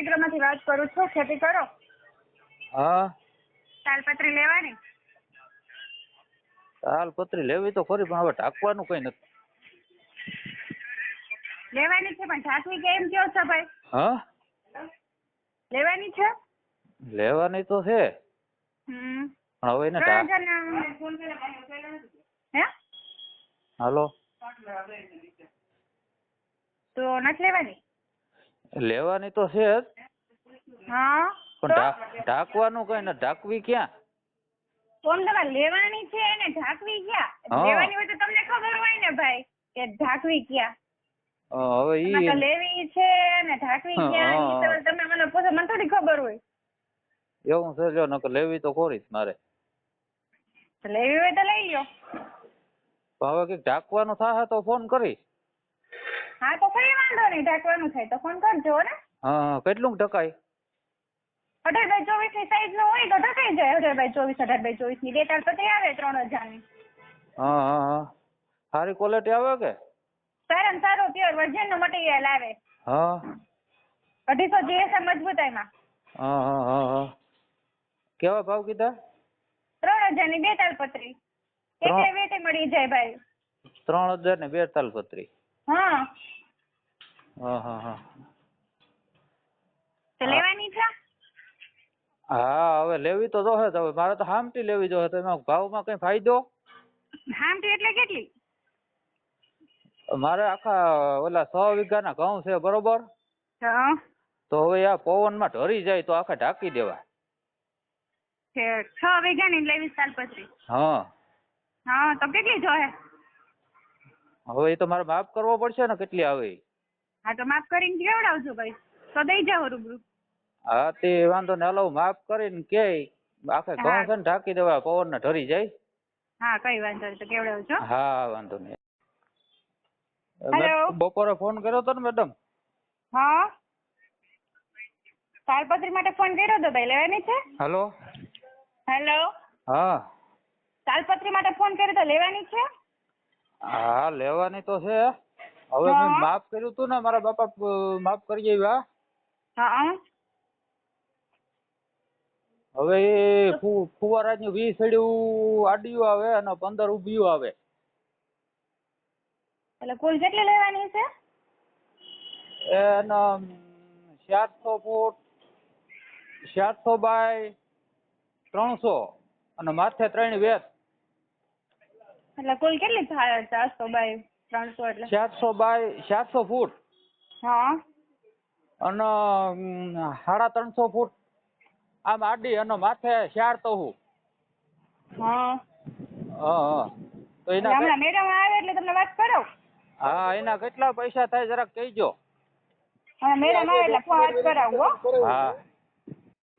માંથી વાત કરું છું. ખેતી કરો? હા, તાલપત્રી લેવાની? તાલપત્રી લેવી તો ખરી પણ હવે ઢાંકવાનું કઈ નથી. લેવાની છે પણ ઢાંકવી કેમ કયો છો ભાઈ? હા, લેવાની છે? લેવાની તો છે હમ. પણ હવે એને 3,000 હે? હાલો, તો નથી લેવાની? લેવાની તો છે જ હા પણ તો ઢાંકવાનું કઈ નથી. ઢાંકવી ક્યાં? કોણ તમારે લેવાની છે એને ઢાંકવી ક્યાં? હા. લેવાની હોય તો તમને ખબર હોય ને ભાઈ કે ઢાંકવી ક્યાં. હવે એમાં તો ઈ લેવી છે ને ઢાંકવી ક્યાં ઈ તો હા, તમે મને પૂછો, મને થોડી ખબર હોય. એવું છે. જો નકર લેવી તો ખરી જ મારે. તો લેવી હોય તો લઈ લ્યો. પણ હવે કઈક ઢાંકવાનું થાય તો ફોન કરી. હા તો કઈ વાંધો નહીં, ઢાંકવાનું થાય તો ફોન કરજો ને. હા, કેટલું ઢકાય? 18x24 ની સાઈઝ નો હોય તો ઢકાઈ જાય. 18x24, 18x24 ની 2 તાલપત્રી આવે 3,000 ની. હા હા હા, સારી ક્વોલિટી આવે કે? સારામાં સારું પ્યોર વર્જિન નું મટીરિયલ આવે. હા 250 GSM મજબૂતાઈમાં. હા હા હા હા, કેવા ભાવ કીધા? 3,000 ની 2 તાલપત્રી. એટલે વેટે મળી જાય ભાઈ. 3,000 ને 2 તાલપત્રી. હા હા હા હા, તો લેવાની છે? હા હવે લેવી તો જોહે જ. હવે મારે તો હામટી લેવી જોહે. તો એમાં ભાવમાં કઈ ફાયદો? હામટી એટલે કેટલી? મારે આખા ઓલા 100 વીઘાના ઘઉં છે બરોબર. હા તો હવે આ પવનમાં ઢરી જાય તો આખા ઢાંકી દેવા. 6 વીઘા ની લેવી તાલપત્રી. હા, હા તો કેટલી જોહે? હવે એ તો મારે માફ કરવો પડશે ને કેટલી આવે ઈ. હા તો માફ કરીને કેવડાવજો ભાઈ, તો દઈ જાવ રૂબરૂ. હા તે વાંધો ને. હાલો માફ કરીને કે આખે ઘઉં છે ને ઢાંકી દેવા, પવન ઢરી જાય. હા કઈ વાંધો નહીં, તો કેવડાવજો. હા વાંધો નહીં. હેલો. બપોરે ફોન કર્યો હતો ને મેડમ? હા તાલપત્રી માટે ફોન કર્યો તો ભાઈ, લેવાની છે? હાલો. હેલો. હા તાલપત્રી માટે ફોન કર્યો તો લેવાની છે? હા, લેવાની તો છે. હવે મેં હા માફ કર્યું હતું ને, મારા બાપા માફ કરી આવ્યા. હા હવે એ ફુવારાની 20 સડ્યું આડિયું આવે અને 15 ઉભિયું આવે. એટલે કુલ કેટલી લેવાની છે? એનો 700 ફૂટ, 700 બાય 300 અને માથે 3 વેત. એટલે કુલ કેટલી થાય? 400 બાય 300 એટલે 700 બાય 700 ફૂટ હા અને 350 ફૂટ આમ આડી અને માથે 4 તહુ. હા હા તો એટલે એના હમણાં મેડમ આવે એટલે તમને વાત કરો. હા એના કેટલા પૈસા થાય જરાક કહીજો. હા મેડમ આવે એટલે વાત કરાવું હો. હા,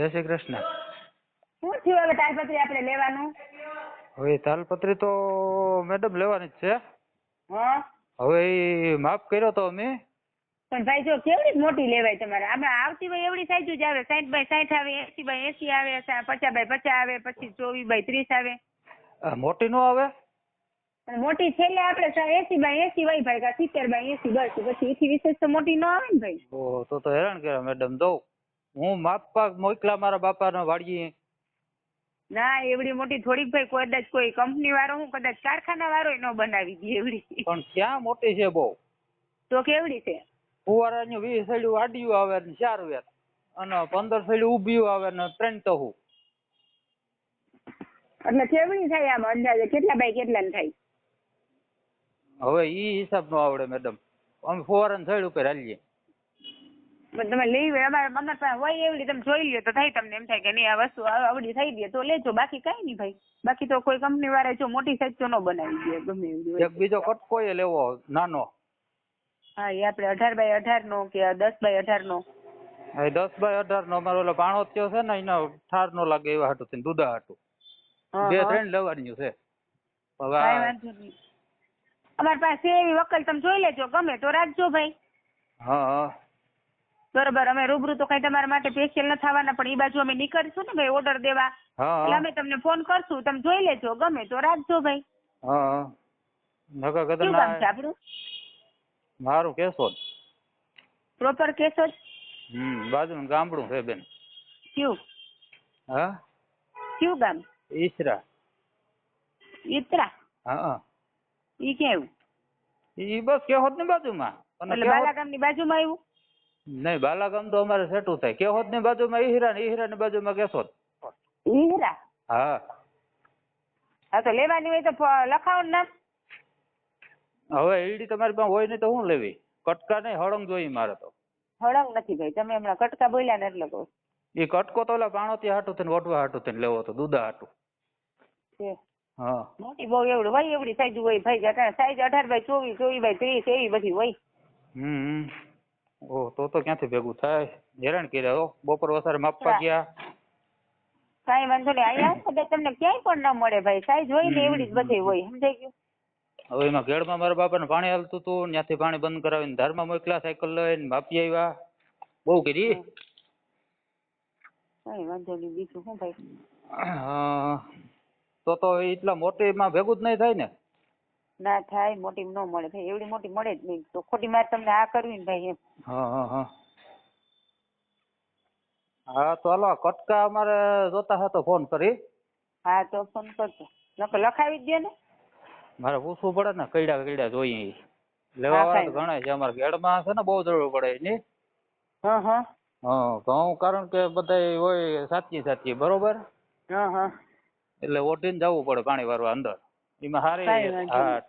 જય શ્રી કૃષ્ણ. શું થયું હવે તાલપત્રી આપણે લેવાનું? હવે તાલપત્રી તો મેડમ લેવાની જ છે. હા હવે એ માફ કર્યો તો અમે. પણ ભાઈ જો કેવડી મોટી લેવાય તમારે? આપણે આવતી હોય એવડી સાઈઝ જ આવે. 60 બાય 60 આવે, 80 બાય 80 આવે, 50 બાય 50 આવે, પછી 24 બાય 30 આવે. મોટી નો આવે? અને મોટી છેલ્લે આપણે 80 બાય 80 હોય ભાઈ, કા 70 બાય 80 બસ. પછી એથી વિશેષ તો મોટી ન આવે ને ભાઈ. ઓહો, તો હેરાન કર્યા મેડમ. દઉં હું માપ મોકલા મારા બાપાને વાડીએ. ના એવડી મોટી થોડીક ભાઈ, કદાચ કોઈ કંપની વાળો, હું કદાચ કારખાના વાળો ન બનાવી દે એવડી. પણ ક્યાં મોટી છે બહુ? તો કેવડી છે? ફુવારાની 20 સડ્યું આડિયું આવે ને 4 વેત અને 15 સડ્યું ઉભિયું આવે ને 3 તહુ. એટલે કેવડી થાય આમ અંદાજે? કેટલા બાય કેટલા ને થાય? હવે ઈ હિસાબ નો આવડે મેડમ. અમે ફુવારાની સાઈડ ઉપર હાલીએ. પણ તમે લઈ અમારે પાસે હોય એવડી, તમે જોઈ લ્યો તો થાય. તમને એમ થાય કે નહીં આ વસ્તુ આવડી થઈ ગઈ તો લેજો, બાકી કઈ નહીં ભાઈ. બાકી તો કોઈ કંપની વાળા જો મોટી સાઈઝ તો ન બનાવી દે ગમે એવડી. એક બીજો કટકો એ લેવો નાનો. હા એ આપણે 18 બાય 18 નો કે 10 બાય 18 નો. 10 બાય 18 નો અમારો ઓલો પાણો થયો છે ને, એના ઠાર નો લાગે એવા હાટું થઈને દુધા હાટું 2-3 લેવાની છે. હવે કાંઈ વાંધો નહીં. અમારી પાસે એવી વકલ, તમે જોઈ લેજો, ગમે તો રાખજો ભાઈ. હા હા બરોબર. અમે રૂબરૂ તો કઈ તમારા માટે સ્પેશિયલ ન થવાના, પણ એ બાજુ અમે નીકળશું ને ભાઈ ઓર્ડર દેવા, હા એટલે અમે તમને ફોન કરશું. તમે જોઈ લેજો, ગમે તો રાખજો ભાઈ. હા નકર કદાચ શું કામ છે ના. આપણું? મારું કેશોદ. પ્રોપર કેશોદ? બાજુનું ગામડું છે બેન. કયું હા કયું ગામ? ઈસરા. ઈતરા? હા ઈ કેવું? ઈ બસ કેહોદ ની બાજુમાં. અને એટલે બાલાગામ ની બાજુમાં આવ્યું? નહીં, બાલાગામ તો અમારે સેટું થાય. કેહોદ ની બાજુમાં ઈહરા ને ઈહરા ની બાજુમાં કેશોદ. ઈહરા? હા. હા તો લેવાની હોય તો લખાવો ને નામ. હવે ઈડી તમારી પાસે હોય નહીં તો શું લેવી? કટકા નહીં, હળંગ જોઈએ મારે તો. હળંગ નથી ભાઈ, તમે હમણાં કટકા બોલ્યા ને એટલે કહું. એ કટકો તો ઓલા પાણોતી હાટું થઈને વટવા હાટું થઈને લેવો તો, દૂધા હાટું. છે. હા. મોટી બહુ એવડું હોય, એવડી સાઈઝ હોય ભાઈ. સાઈઝ 18x24, 24x30 એવી બધી હોય. ઓહ, તો ક્યાંથી ભેગું થાય? હેરાન કર્યા હો. બપોર વસારે માપવા ગયા. કાંઈ વાંધો નહીં, અહીંયા આવો તમને ક્યાંય પણ ન મળે ભાઈ. સાઈઝ હોય ને એવડી જ બધી હોય, સમજાઈ ગયું? હવે એમાં ઘેડમાં મારા બાપાને પાણી હાલતું હતું, ત્યાંથી પાણી બંધ કરાવીને ધારમાં મોકલ્યા, સાયકલ લઈને માપી આવ્યા. બહુ કરી. કાંઈ વાંધો નહીં, બીજું શું ભાઈ? તો એટલા મોટીમાં ભેગું જ નહીં થાય ને? ના થાય, મોટી ન મળે ભાઈ, એવડી મોટી મળે જ નહીં. તો ખોટી મારે તમને આ કરવી ને ભાઈ એમ. હા તો હાલો, કટકા અમારે જોતા હોય તો ફોન કરી. હા તો ફોન કરજો, નકર લખાવી જ દે ને. મારે પૂછવું પડે ને, કઈડા જોઈએ. લેવા વાળા તો ઘણા છે અમારા ઘેડમાં, છે ને બહુ જરૂર પડે એની. ઘઉં કારણ કે બધા હોય સાચી બરોબર. એટલે ઓઢીને જવું પડે પાણી વાળવા અંદર. એમાં સારી. હા.